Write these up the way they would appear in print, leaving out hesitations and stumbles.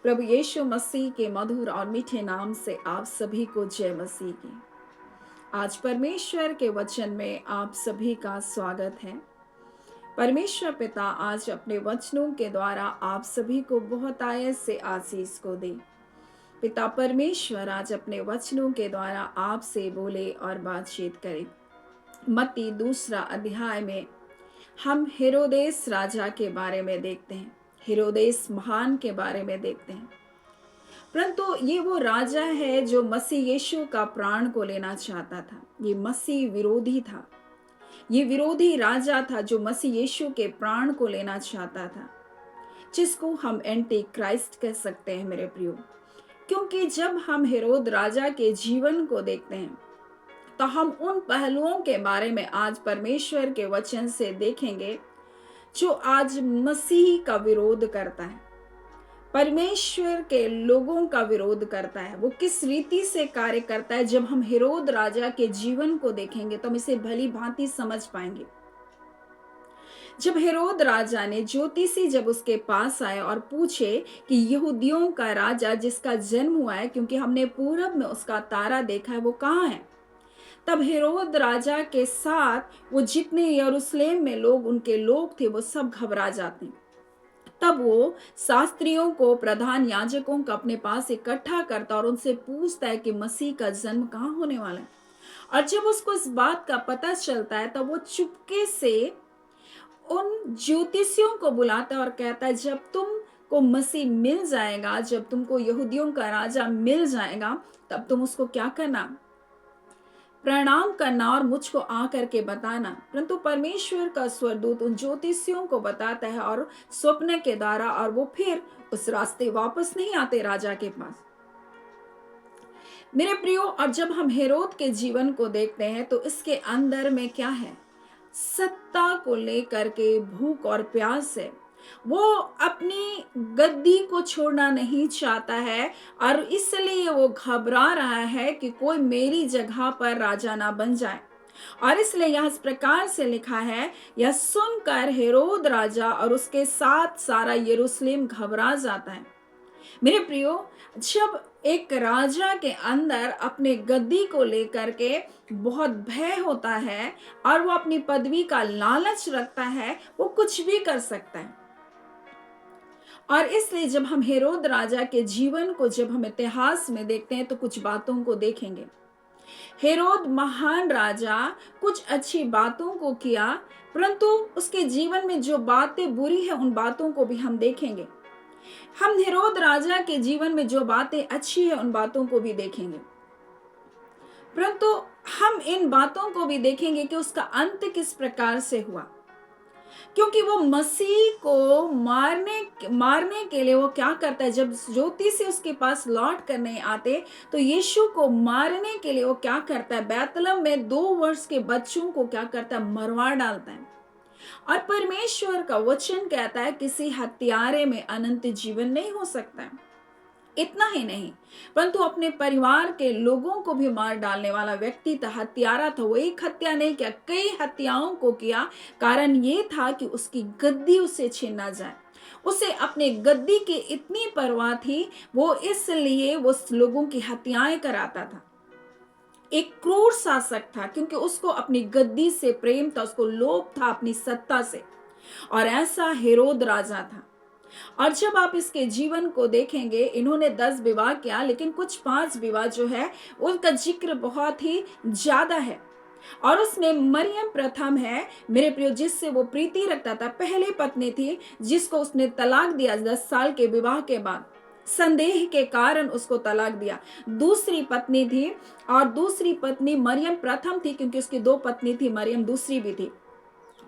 प्रभु यीशु मसीह के मधुर और मीठे नाम से आप सभी को जय मसीह की। आज परमेश्वर के वचन में आप सभी का स्वागत है। परमेश्वर पिता आज अपने वचनों के द्वारा आप सभी को बहुत आयत से आशीष को दे। पिता परमेश्वर आज अपने वचनों के द्वारा आपसे बोले और बातचीत करे। मत्ती 2 अध्याय में हम हेरोदेस राजा के बारे में देखते हैं, हेरोदेस महान के बारे में देखते हैं। परंतु ये वो राजा है जो मसीह यीशु का प्राण को लेना चाहता था। ये मसीह विरोधी था, ये विरोधी राजा था जो मसीह यीशु के प्राण को लेना चाहता था, जिसको हम एंटी क्राइस्ट कह सकते हैं मेरे प्रियो। क्योंकि जब हम हेरोद राजा के जीवन को देखते हैं तो हम उन पहलुओं के बारे में आज परमेश्वर के वचन से देखेंगे जो आज मसीह का विरोध करता है, परमेश्वर के लोगों का विरोध करता है। वो किस रीति से कार्य करता है। जब हम हेरोद राजा के जीवन को देखेंगे तो हम इसे भली भांति समझ पाएंगे। जब हेरोद राजा ने ज्योतिषी जब उसके पास आए और पूछे कि यहूदियों का राजा जिसका जन्म हुआ है, क्योंकि हमने पूरब में उसका तारा देखा है, वो कहाँ है, तब हेरोद राजा के साथ वो जितने यरूशलेम में लोग उनके लोग थे वो सब घबरा जाते हैं। तब वो शास्त्रियों को, प्रधान याजकों को अपने पास इकट्ठा करता और उनसे पूछता है कि मसीह का जन्म कहाँ होने वाला है। और जब उसको इस बात का पता चलता है तब वो चुपके से उन ज्योतिषियों को बुलाता है और कहता है, जब तुमको मसीह मिल जाएगा, जब तुमको यहूदियों का राजा मिल जाएगा, तब तुम उसको क्या करना, प्रणाम करना और मुझको आ करके बताना। परंतु परमेश्वर का स्वर्गदूत उन ज्योतिषियों को बताता है और स्वप्न के द्वारा, और वो फिर उस रास्ते वापस नहीं आते राजा के पास। मेरे प्रियो, और जब हम हेरोद के जीवन को देखते हैं तो इसके अंदर में क्या है, सत्ता को लेकर के भूख और प्यास है। वो अपनी गद्दी को छोड़ना नहीं चाहता है और इसलिए वो घबरा रहा है कि कोई मेरी जगह पर राजा ना बन जाए। और इसलिए यह इस प्रकार से लिखा है, यह सुनकर हेरोद राजा और उसके साथ सारा यरूशलेम घबरा जाता है। मेरे प्रियो, जब एक राजा के अंदर अपने गद्दी को लेकर के बहुत भय होता है और वो अपनी पदवी का लालच रखता है, वो कुछ भी कर सकता है। और इसलिए जब हम हेरोद राजा के जीवन को, जब हम इतिहास में देखते हैं तो कुछ बातों को देखेंगे। हेरोद महान राजा कुछ अच्छी बातों को किया, परंतु उसके जीवन में जो बातें बुरी है उन बातों को भी हम देखेंगे। हम हेरोद राजा के जीवन में जो बातें अच्छी है उन बातों को भी देखेंगे, परंतु हम इन बातों को भी देखेंगे कि उसका अंत किस प्रकार से हुआ। क्योंकि वो मसीह को मारने के लिए वो क्या करता है, जब ज्योतिषी उसके पास लौट कर नहीं आते तो यीशु को मारने के लिए वो क्या करता है, बैतलहम में 2 वर्ष के बच्चों को क्या करता है, मरवा डालता है। और परमेश्वर का वचन कहता है किसी हत्यारे में अनंत जीवन नहीं हो सकता है। इतना ही नहीं, परंतु अपने परिवार के लोगों को भी मार डालने वाला व्यक्ति था, हत्यारा था। वो एक हत्या नहीं किया, कई हत्याओं को किया। कारण ये था कि उसकी गद्दी उसे छीन ना जाए। उसे अपने गद्दी की इतनी परवाह थी, वो इसलिए वो लोगों की हत्याएं कराता था। एक क्रूर शासक था, क्योंकि उसको अपनी गद्दी से प्रेम था, उसको लोभ था अपनी सत्ता से। और ऐसा हेरोद राजा था। और जब आप इसके जीवन को देखेंगे, इन्होंने 10 विवाह किया, लेकिन कुछ 5 विवाह जो है उनका जिक्र बहुत ही ज्यादा है। और उसमें मरियम प्रथम है मेरे प्रियो, जिससे वो प्रीति रखता था। पहली पत्नी थी जिसको उसने तलाक दिया 10 साल के विवाह के बाद, संदेह के कारण उसको तलाक दिया। दूसरी पत्नी थी, और दूसरी पत्नी मरियम प्रथम थी, क्योंकि उसकी 2 पत्नी थी, मरियम दूसरी भी थी।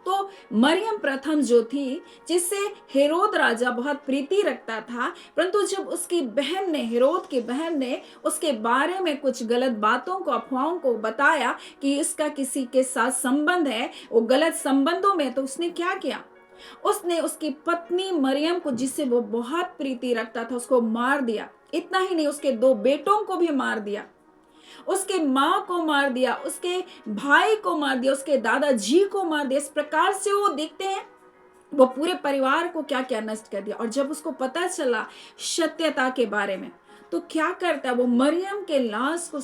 तो मरियम प्रथम जो थी, जिससे हेरोद राजा बहुत प्रीति रखता था, परंतु जब उसकी बहन ने, हेरोद की बहन ने उसके बारे में कुछ गलत बातों को, अफवाहों को बताया कि इसका किसी के साथ संबंध है, वो गलत संबंधों में, तो उसने क्या किया, उसने उसकी पत्नी मरियम को, जिससे वो बहुत प्रीति रखता था, उसको मार दिया। इतना ही नहीं, उसके 2 बेटों को भी मार दिया, उसके माँ को मार दिया, उसके भाई को मार दिया, उसके दादाजी को मार दिया। इस प्रकार से वो देखते हैं वो पूरे परिवार को क्या क्या नष्ट कर दिया। और जब उसको पता चला सत्यता के बारे में, तो क्या करता है, वो मरियम के लाश को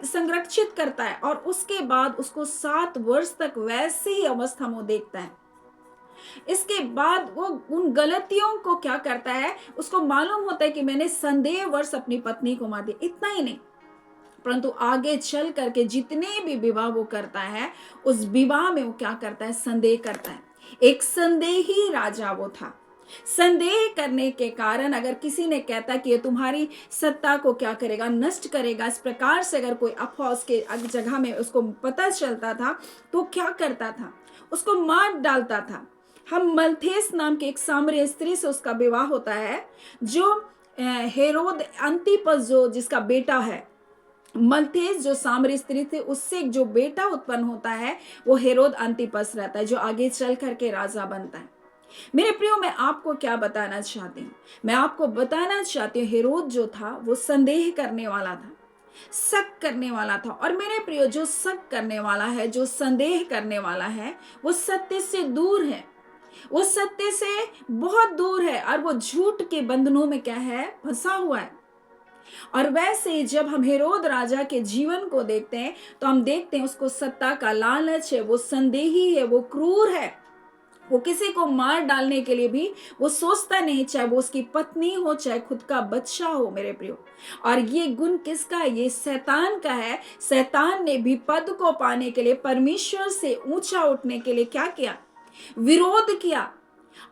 संरक्षित करता है, और उसके बाद उसको 7 वर्ष तक वैसे ही अवस्था में वो देखता है। इसके बाद वो उन गलतियों को क्या करता है, उसको मालूम होता है कि मैंने संदेहवश अपनी पत्नी को मार दिया। इतना ही नहीं, परंतु आगे चल करके जितने भी विवाह वो करता है, उस विवाह में वो क्या करता है, संदेह करता है। एक संदेही राजा वो था। संदेह करने के कारण अगर किसी ने कहता कि ये तुम्हारी सत्ता को क्या करेगा, नष्ट करेगा, इस प्रकार से अगर कोई अफवाह उसके जगह में उसको पता चलता था, तो क्या करता था, उसको मार डालता था। हम मल्थेस नाम की एक सामरी स्त्री से उसका विवाह होता है, जो हेरोद अंतिपस जो जिसका बेटा है, मल्थेस जो सामरी स्त्री थी, उससे जो बेटा उत्पन्न होता है वो हेरोद अंतिपस रहता है, जो आगे चल करके राजा बनता है। मेरे प्रियो, मैं आपको क्या बताना चाहती हूँ, मैं आपको बताना चाहती हूँ, हेरोद जो था वो संदेह करने वाला था, शक करने वाला था। और मेरे प्रियो, जो शक करने वाला है, जो संदेह करने वाला है, वो सत्य से दूर है, वो सत्य से बहुत दूर है, और वो झूठ के बंधनों में क्या है, फंसा हुआ है। और वैसे ही जब हम हेरोद राजा के जीवन को देखते हैं, तो हम देखते हैं उसको सत्ता का लालच है, वो संदेही है, वो क्रूर है, वो किसी को मार डालने के लिए भी वो सोचता नहीं, चाहे वो उसकी पत्नी हो, चाहे खुद का बच्चा हो, मेरे प्रियो। और ये गुण किसका है, ये शैतान का है। शैतान ने भी पद को पाने के लिए, परमेश्वर से ऊंचा उठने के लिए क्या किया, विरोध किया।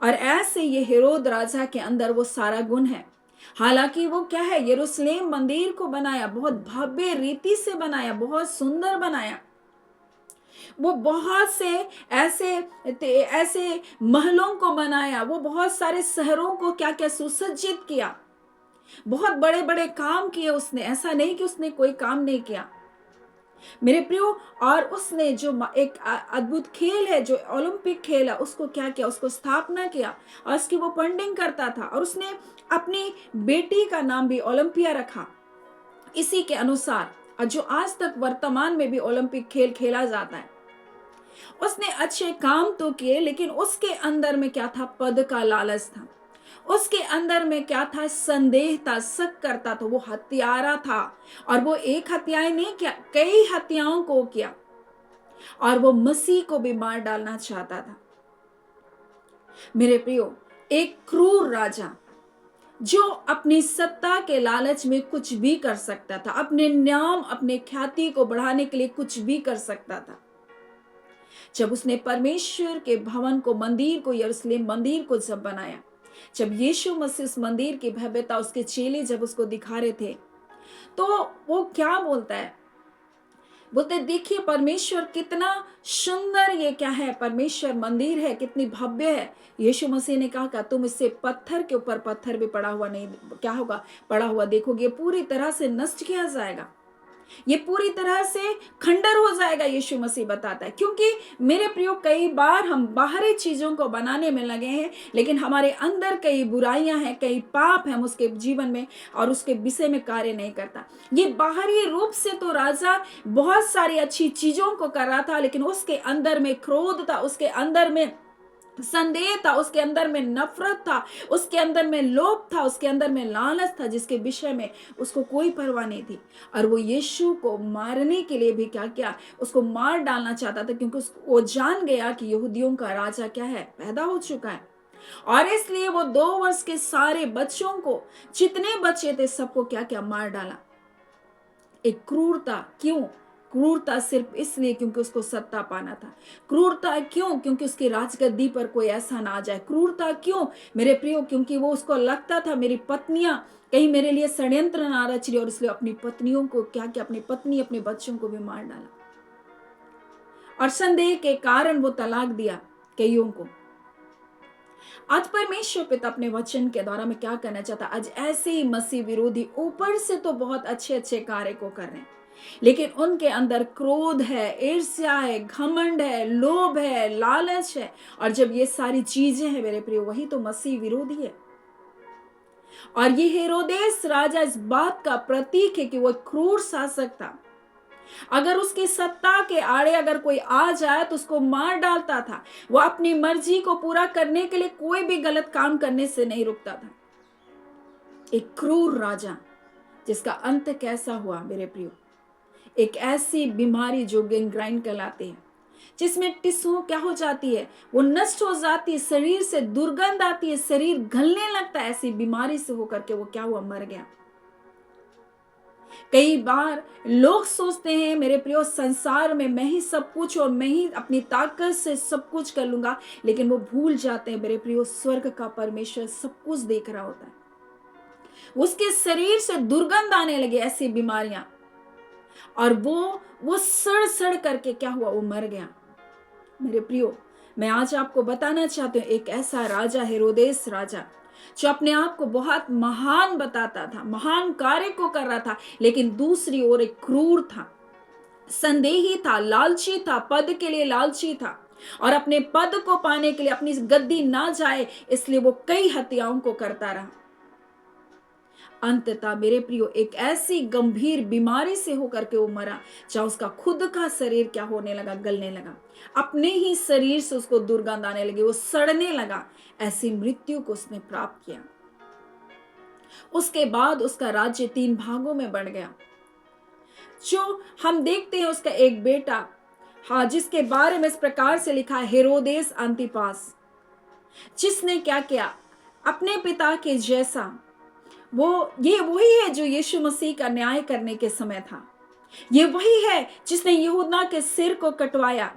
और ऐसे ये हेरोद राजा के अंदर वो सारा गुण है। हालांकि वो क्या है, यरूशलेम मंदिर को बनाया, बहुत भव्य रीति से बनाया, बहुत सुंदर बनाया, वो बहुत से ऐसे ऐसे महलों को बनाया, वो बहुत सारे शहरों को क्या क्या सुसज्जित किया, बहुत बड़े बड़े काम किए उसने। ऐसा नहीं कि उसने कोई काम नहीं किया, मेरे प्रियो। और उसने जो एक अद्भुत खेल है, जो ओलंपिक खेल है, उसको क्या किया, उसको स्थापना किया, और उसकी वो फंडिंग करता था। और उसने अपनी बेटी का नाम भी ओलंपिया रखा इसी के अनुसार, और जो आज तक वर्तमान में भी ओलंपिक खेल खेला जाता है। उसने अच्छे काम तो किए, लेकिन उसके अंदर में क्या था, पद का लालच था। उसके अंदर में क्या था, संदेह था, शक करता था, वो हत्यारा था। और वो एक हत्याएं नहीं किया, कई हत्याओं को किया, और वो मसीह को भी मार डालना चाहता था। मेरे प्रियो, एक क्रूर राजा जो अपनी सत्ता के लालच में कुछ भी कर सकता था, अपने नाम, अपने ख्याति को बढ़ाने के लिए कुछ भी कर सकता था। जब उसने परमेश्वर के भवन को, मंदिर को, यरूशलेम मंदिर को जब बनाया, जब यीशु मसीह उस मंदिर की भव्यता, उसके चेले जब उसको दिखा रहे थे, तो वो क्या बोलता है, बोलते देखिए परमेश्वर कितना सुंदर, ये क्या है, परमेश्वर मंदिर है, कितनी भव्य है। यीशु मसीह ने कहा तुम इससे पत्थर के ऊपर पत्थर भी पड़ा हुआ नहीं, क्या होगा, पड़ा हुआ देखोगे, पूरी तरह से नष्ट किया जाएगा, ये पूरी तरह से खंडर हो जाएगा, यीशु मसीह बताता है। क्योंकि मेरे प्रियो, कई बार हम बाहरी चीजों को बनाने में लगे हैं, लेकिन हमारे अंदर कई बुराइयां हैं, कई पाप हैं हम उसके जीवन में, और उसके विषय में कार्य नहीं करता। ये बाहरी रूप से तो राजा बहुत सारी अच्छी चीजों को कर रहा था, लेकिन उसके अंदर में क्रोध था, उसके अंदर में संदेह था, उसके अंदर में नफरत था, उसके अंदर में लोभ था, उसके अंदर में लालच था, जिसके विषय में उसको कोई परवाह नहीं थी। और वो यीशु को मारने के लिए भी क्या किया, उसको मार डालना चाहता था, क्योंकि वो जान गया कि यहूदियों का राजा क्या है, पैदा हो चुका है। और इसलिए वो 2 वर्ष के सारे बच्चों को, जितने बच्चे थे, सबको क्या क्या मार डाला। एक क्रूरता, क्यों, क्रूरता सिर्फ इसलिए क्योंकि उसको सत्ता पाना था। क्रूरता क्यों, क्योंकि उसकी राजगद्दी पर कोई ऐसा ना आ जाए। क्रूरता क्यों मेरे प्रियो, क्योंकि वो उसको लगता था मेरी पत्नियां कहीं मेरे लिए षड्यंत्र ना रच रही, और इसलिए अपनी पत्नियों को क्या किया, अपनी पत्नी, अपने बच्चों को भी मार डाला। और संदेह के कारण वो तलाक दिया कईयों को। आज परमेश्वर पिता अपने वचन के द्वारा में क्या करना चाहता, आज ऐसे ही मसीह विरोधी ऊपर से तो बहुत अच्छे अच्छे कार्य को कर रहे हैं, लेकिन उनके अंदर क्रोध है, ईर्ष्या है, घमंड है, लोभ है, लालच है। और जब ये सारी चीजें हैं मेरे प्रिय, वही तो मसीह विरोधी है। और ये हेरोदेस राजा इस बात का प्रतीक है कि वो क्रूर शासक था, अगर उसकी सत्ता के आड़े अगर कोई आ जाए तो उसको मार डालता था। वो अपनी मर्जी को पूरा करने के लिए कोई भी गलत काम करने से नहीं रुकता था। एक क्रूर राजा जिसका अंत कैसा हुआ मेरे प्रियो, एक ऐसी बीमारी जो गैंग्रीन कहलाती है, जिसमें टिश्यू क्या हो जाती है, वो नष्ट हो जाती है, शरीर से दुर्गंध आती है, शरीर गलने लगता है। ऐसी बीमारी से होकर के वो क्या हुआ, मर गया। कई बार लोग सोचते हैं मेरे प्रियो संसार में मैं ही सब कुछ और मैं ही अपनी ताकत से सब कुछ कर लूंगा, लेकिन वो भूल जाते हैं मेरे प्रियो स्वर्ग का परमेश्वर सब कुछ देख रहा होता है। उसके शरीर से दुर्गंध आने लगी ऐसी बीमारियां, और वो सड़ सड़ करके क्या हुआ, वो मर गया। मेरे प्रियो, मैं आज आपको बताना चाहती हूँ, एक ऐसा राजा हेरोदेस राजा जो अपने आप को बहुत महान बताता था, महान कार्य को कर रहा था, लेकिन दूसरी ओर एक क्रूर था, संदेही था, लालची था, पद के लिए लालची था, और अपने पद को पाने के लिए अपनी गद्दी ना जाए इसलिए वो कई हत्याओं को करता रहा। अंततः मेरे प्रियो एक ऐसी गंभीर बीमारी से होकर के वो मरा, जहां उसका खुद का शरीर क्या होने लगा, गलने लगा, अपने ही शरीर से उसको दुर्गंध आने लगी, वो सड़ने लगा। ऐसी मृत्यु को उसने प्राप्त किया। उसके बाद उसका राज्य 3 भागों में बढ़ गया। जो हम देखते हैं उसका एक बेटा, हाँ, जिसके बारे में इस प्रकार से लिखा है, हेरोदेस अंतिपास, जिसने क्या किया, अपने पिता के जैसा, ये वही है जो यीशु मसीह का न्याय करने के समय था। ये वही है जिसने यहूदा के सिर को कटवाया।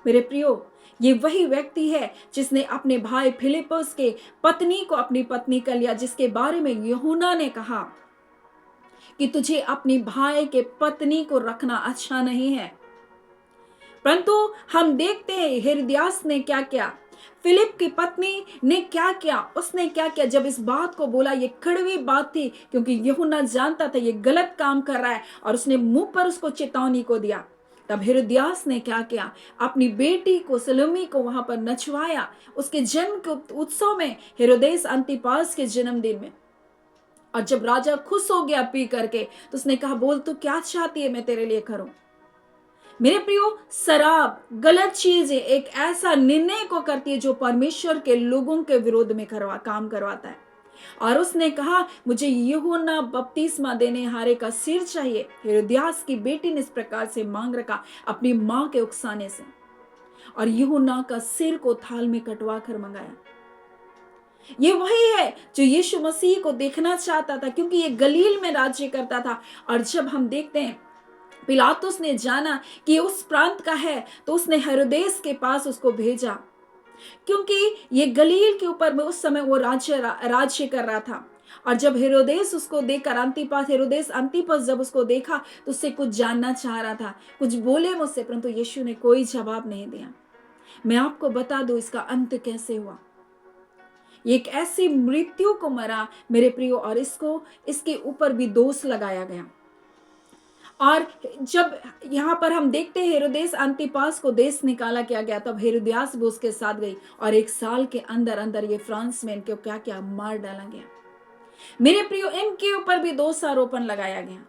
मेरे प्रियो, ये वही व्यक्ति है जिसने अपने भाई फिलिप्पुस के पत्नी को अपनी पत्नी कर लिया, जिसके बारे में यूहन्ना ने कहा कि तुझे अपनी भाई के पत्नी को रखना अच्छा नहीं है। परंतु हम देखते हैं हेरोदियास ने क्या किया, फिलिप की पत्नी ने क्या किया, उसने क्या किया, जब इस बात को बोला, ये कड़वी बात थी क्योंकि यूहन्ना जानता था ये गलत काम कर रहा है, और उसने मुंह पर उसको चेतावनी को दिया। तब हेरोदियास ने क्या किया, अपनी बेटी को सलोमी को वहां पर नचवाया, उसके जन्म के उत्सव में, हेरोदेस अंतिपास के जन्मदिन में। और जब राजा खुश हो गया पी करके, तो उसने कहा, बोल तू क्या चाहती है मैं तेरे लिए करूं। मेरे प्रियो, शराब गलत चीज है, एक ऐसा निर्णय को करती है जो परमेश्वर के लोगों के विरोध में काम करवाता है। और उसने कहा, मुझे यूहन्ना बपतिस्मा देने हारे का सिर चाहिए। हेरोदियास की बेटी ने इस प्रकार से मांग रखा अपनी मां के उकसाने से, और यूहन्ना का सिर को थाल में कटवा कर मंगाया। ये वही है जो यीशु मसीह को देखना चाहता था, क्योंकि ये गलील में राज्य करता था। और जब हम देखते हैं पिलातुस ने जाना कि उस प्रांत का है, तो उसने हेरोदेस के पास उसको भेजा, क्योंकि ये गलील के ऊपर में उस समय वो राज्य कर रहा था। और जब हेरोदेस उसको देखकर हेरोदेस अंतिपस जब उसको देखा, तो उससे कुछ जानना चाह रहा था, कुछ बोले मुझसे, परंतु यीशु ने कोई जवाब नहीं दिया। मैं आपको बता दूं इसका अंत कैसे हुआ। एक ऐसी मृत्यु को मरा मेरे प्रियो, और इसके ऊपर भी दोष लगाया गया। और जब यहाँ पर हम देखते हैं हेरोदेस अंतिपास को देश निकाला किया गया, तब हेरोदियास भी उसके साथ गई, और 1 साल के अंदर अंदर ये फ्रांस में इनको क्या क्या मार डाला गया। मेरे प्रियो, इनके ऊपर भी दोषारोपण लगाया गया।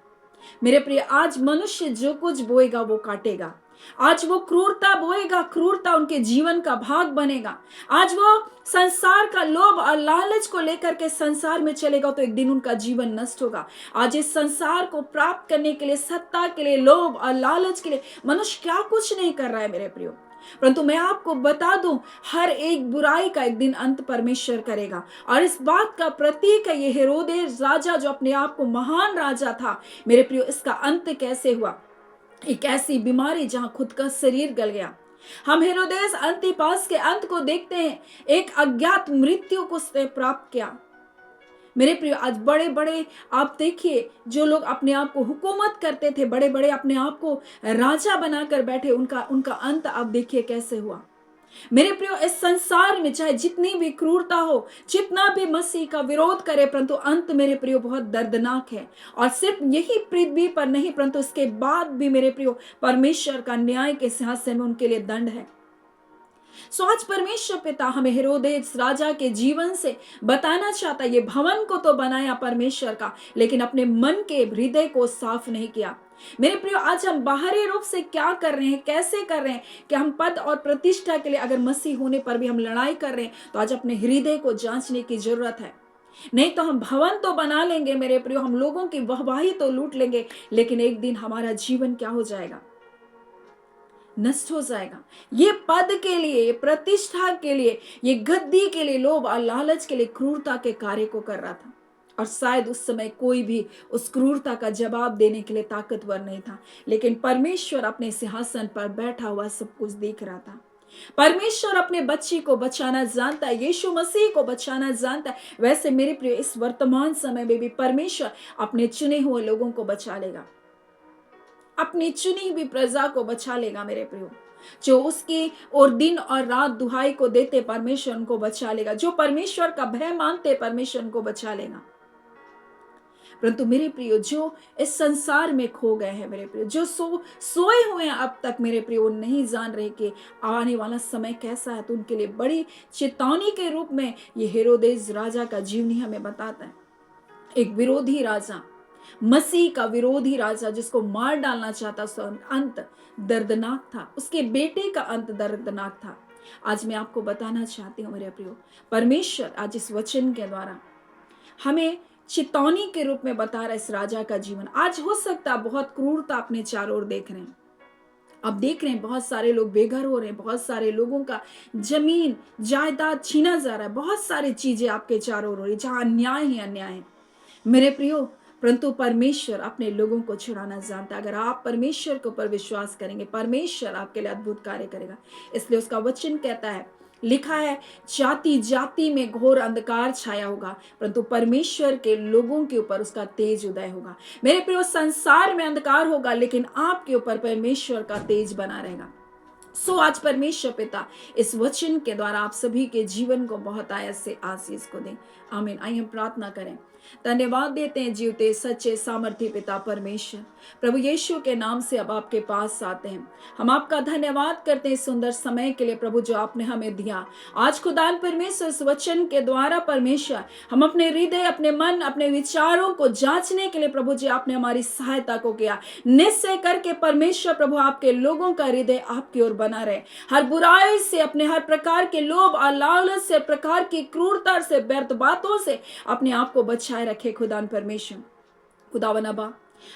मेरे प्रिय, आज मनुष्य जो कुछ बोएगा वो काटेगा। आज वो क्रूरता बोएगा, क्रूरता उनके जीवन का भाग बनेगा। आज वो संसार का लोभ और लालच को लेकर के संसार में चलेगा, तो एक दिन उनका जीवन नष्ट होगा। आज इस संसार को प्राप्त करने के लिए, सत्ता के लिए, लोभ और लालच के लिए मनुष्य क्या कुछ नहीं कर रहा है मेरे प्रियो। परंतु मैं आपको बता दूं, हर एक बुराई का एक दिन अंत परमेश्वर करेगा। और इस बात का प्रतीक है ये हेरोदेस राजा, जो अपने आप को महान राजा था। मेरे प्रियो, इसका अंत कैसे हुआ, एक ऐसी बीमारी जहां खुद का शरीर गल गया। हम हेरोदेस अंतिपास के अंत को देखते हैं, एक अज्ञात मृत्यु को उसने प्राप्त किया। मेरे प्रिय, आज बड़े बड़े आप देखिए, जो लोग अपने आप को हुकूमत करते थे, बड़े बड़े अपने आप को राजा बनाकर बैठे, उनका अंत आप देखिए कैसे हुआ। मेरे प्रियो, इस संसार में चाहे जितनी भी क्रूरता हो, जितना भी मसीह का विरोध करे, परंतु अंत मेरे प्रियो बहुत दर्दनाक है। और सिर्फ यही पृथ्वी पर नहीं, परंतु इसके बाद भी मेरे प्रियो परमेश्वर का न्याय के सिंहासन में उनके लिए दंड है। सो आज परमेश्वर पिता हमें हेरोदेस राजा के जीवन से बताना चाहता है, ये भवन को तो बनाया परमेश्वर का, लेकिन अपने मन के हृदय को साफ नहीं किया। मेरे प्रियो, आज हम बाहरी रूप से क्या कर रहे हैं, कैसे कर रहे हैं कि हम पद और प्रतिष्ठा के लिए अगर मसीह होने पर भी हम लड़ाई कर रहे हैं, तो आज अपने हृदय को जांचने की जरूरत है। नहीं तो हम भवन तो बना लेंगे मेरे प्रियो, हम लोगों की वाहवाही तो लूट लेंगे, लेकिन एक दिन हमारा जीवन क्या हो जाएगा? नष्ट हो जाएगा। ये पद के लिए, ये प्रतिष्ठा के लिए, ये गद्दी के लिए, लोभ और लालच के लिए क्रूरता के कार्य को कर रहा था। और शायद उस समय कोई भी उस क्रूरता का जवाब देने के लिए ताकतवर नहीं था, लेकिन परमेश्वर अपने सिंहासन पर बैठा हुआ सब कुछ देख रहा था। परमेश्वर अपने बच्चे को बचाना जानता है, यीशु मसीह को बचाना जानता है। वैसे मेरे प्रिय, इस वर्तमान समय में भी परमेश्वर अपने चुने हुए लोगों को बचा लेगा, अपनी चुनी हुई प्रजा को बचा लेगा मेरे प्रियो। जो उसकी और दिन और रात दुहाई को देते, परमेश्वर उनको बचा लेगा। जो परमेश्वर का भय मानते, परमेश्वर उनको बचा लेगा। परंतु मेरे प्रियो, जो इस संसार में खो गए हैं मेरे प्रियो, जो सोए हुए हैं अब तक मेरे प्रियो, नहीं जान रहे कि आने वाला समय कैसा है, तो उनके लिए बड़ी चेतावनी के रूप में ये हेरोदेस राजा का जीवनी हमें बताता है। एक विरोधी राजा, मसीह का विरोधी राजा, जिसको मार डालना चाहता, उसका अंत दर्दनाक था, उसके बेटे का अंत दर्दनाक था। आज मैं आपको बताना चाहती हूँ मेरे प्रियो, परमेश्वर आज इस वचन के द्वारा हमें चेतावनी के रूप में बता रहा है इस राजा का जीवन। आज हो सकता है बहुत क्रूरता अपने चारों ओर देख रहे हैं, अब देख रहे हैं बहुत सारे लोग बेघर हो रहे हैं, बहुत सारे लोगों का जमीन जायदाद छीना जा रहा है, बहुत सारी चीजें आपके चारों ओर हो रही, जहां अन्याय ही अन्याय है मेरे प्रियो। परंतु परमेश्वर अपने लोगों को छुड़ाना जानता है। अगर आप परमेश्वर के ऊपर विश्वास करेंगे, परमेश्वर आपके लिए अद्भुत कार्य करेगा। इसलिए उसका वचन कहता है, लिखा है, जाति जाति में घोर अंधकार छाया होगा, परंतु परमेश्वर के लोगों के ऊपर उसका तेज उदय होगा। मेरे प्रियो, संसार में अंधकार होगा, लेकिन आपके ऊपर परमेश्वर का तेज बना रहेगा। सो आज परमेश्वर पिता इस वचन के द्वारा आप सभी के जीवन को बहुत आयत से आशीष को दें। आमीन। आइए हम प्रार्थना करें। धन्यवाद देते हैं जीवते सच्चे सामर्थी पिता परमेश्वर, प्रभु यीशु के नाम से अब आपके पास आते हैं। हम आपका धन्यवाद करते हैं इस सुंदर समय के लिए प्रभु, जो आपने हमें दिया। आज खुदान परमेश्वर इस वचन के द्वारा परमेश्वर हम अपने हृदय, अपने मन, अपने विचारों को जांचने के लिए प्रभु जी आपने हमारी सहायता को किया। निश्चय करके परमेश्वर प्रभु आपके लोगों का हृदय आपकी ओर बना रहे, हर बुराई से, अपने हर प्रकार के लोभ और लालच से, प्रकार की क्रूरता से, व्यर्थ बातों से अपने आप को बचाए रखे खुदान परमेश्वर। खुदावन अब्बा,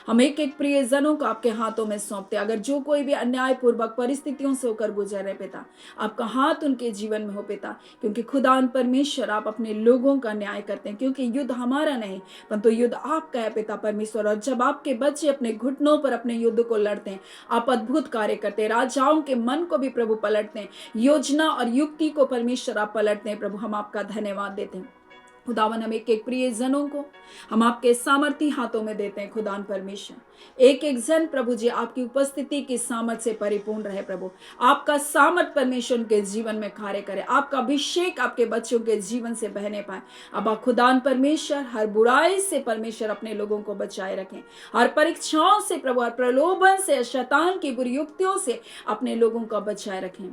हम एक एक प्रियजनों को आपके हाथों में सौंपते। अगर जो कोई भी अन्याय पूर्वक परिस्थितियों से होकर गुजर रहे पिता, आपका हाथ उनके जीवन में हो पिता, क्योंकि खुदान परमेश्वर आप अपने लोगों का न्याय करते हैं, क्योंकि युद्ध हमारा नहीं परंतु युद्ध आपका है पिता परमेश्वर। और जब आपके बच्चे अपने घुटनों पर अपने युद्ध को लड़ते हैं, आप अद्भुत कार्य करते हैं, राजाओं के मन को भी प्रभु पलटते हैं, योजना और युक्ति को परमेश्वर आप पलटते हैं। प्रभु हम आपका धन्यवाद देते हैं। खुदावन, हम एक एक प्रिय जनों को हम आपके सामर्थी हाथों में देते हैं। खुदान परमेश्वर, एक एक जन प्रभु जी आपकी उपस्थिति की सामर्थ से परिपूर्ण रहे। प्रभु आपका सामर्थ परमेश्वर उनके जीवन में कार्य करे, आपका अभिषेक आपके बच्चों के जीवन से बहने पाए। अब खुदान परमेश्वर हर बुराई से परमेश्वर अपने लोगों को बचाए रखें, हर परीक्षाओं से प्रभु, हर प्रलोभन से, शैतान की बुरी युक्तियों से अपने लोगों को बचाए रखें।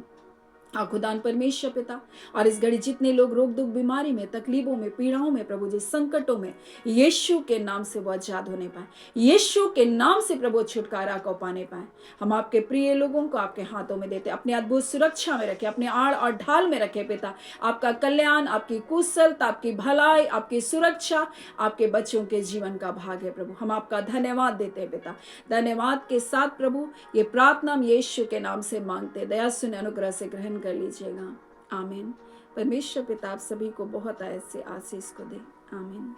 खुदान परमेश्वर पिता, और इस घड़ी जितने लोग रोग दुख बीमारी में, तकलीफों में, पीड़ाओं में प्रभु जी, संकटों में, यीशु के नाम से वो आजाद होने पाए, यीशु के नाम से प्रभु छुटकारा को पाने पाए। हम आपके प्रिय लोगों को आपके हाथों में देते, अपने अद्भुत सुरक्षा में रखे, अपने आड़ और ढाल में रखे पिता। आपका कल्याण, आपकी कुशलता, आपकी भलाई, आपकी सुरक्षा आपके बच्चों के जीवन का भाग है। प्रभु हम आपका धन्यवाद देते हैं पिता। धन्यवाद के साथ प्रभु ये प्रार्थना हम यीशु के नाम से मांगते, दया सुन अनुग्रह से ग्रहण कर लीजिएगा। आमीन। परमेश्वर पिता आप सभी को बहुत आयत से आशीष को दे। आमीन।